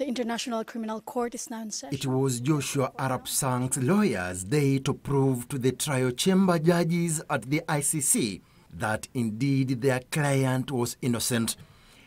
The International Criminal Court is now in session. It was Joshua Arap Sang's lawyers' day to prove to the trial chamber judges at the ICC that indeed their client was innocent.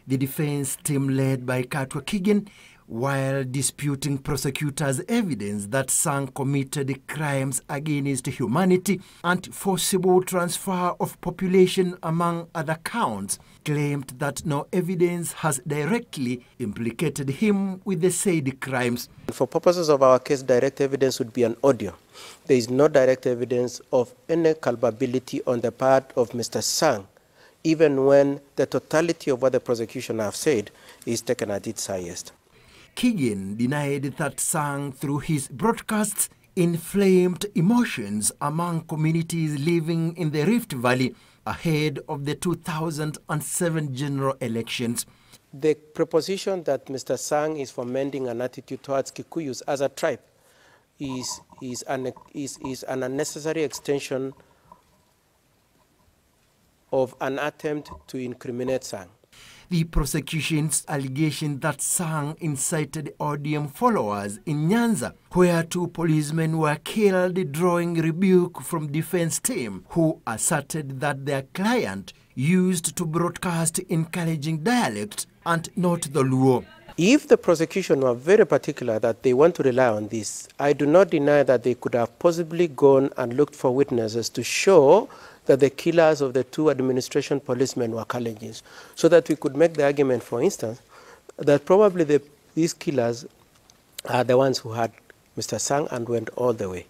The defense team led by Katwa Kigen, while disputing prosecutors' evidence that Sang committed crimes against humanity and forcible transfer of population among other counts, claimed that no evidence has directly implicated him with the said crimes. For purposes of our case, direct evidence would be an audio. There is no direct evidence of any culpability on the part of Mr. Sang, even when the totality of what the prosecution have said is taken at its highest. Kigen denied that Sang, through his broadcasts, inflamed emotions among communities living in the Rift Valley ahead of the 2007 general elections. The proposition that Mr. Sang is fomenting an attitude towards Kikuyus as a tribe is an unnecessary extension of an attempt to incriminate Sang. The prosecution's allegation that Sang incited Odium followers in Nyanza, where 2 policemen were killed, drawing rebuke from defense team, who asserted that their client used to broadcast encouraging dialect and not the Luo. If the prosecution were very particular that they want to rely on this, I do not deny that they could have possibly gone and looked for witnesses to show that the killers of the 2 administration policemen were Kalenjins, so that we could make the argument, for instance, that probably these killers are the ones who had Mr. Sang and went all the way.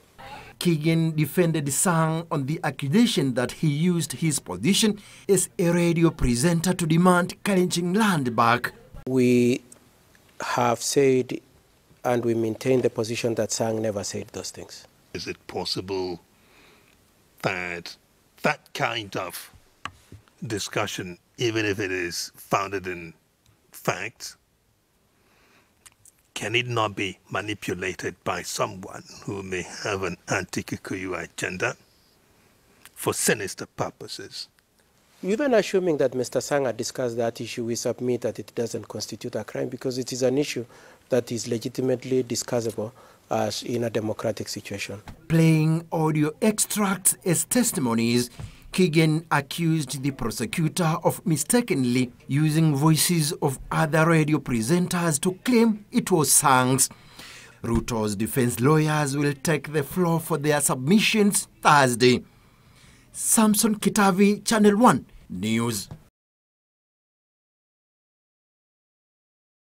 Kigen defended Sang on the accusation that he used his position as a radio presenter to demand Kalenjin land back. We have said and we maintain the position that Sang never said those things. Is it possible that that kind of discussion, even if it is founded in fact, can it not be manipulated by someone who may have an anti-Kikuyu agenda for sinister purposes? Even assuming that Mr. Sang had discussed that issue, we submit that it doesn't constitute a crime because it is an issue that is legitimately discussable as in a democratic situation. Playing audio extracts as testimonies, Kigen accused the prosecutor of mistakenly using voices of other radio presenters to claim it was Sang's. Ruto's defense lawyers will take the floor for their submissions Thursday. Samson Kitavi, Channel 1 News.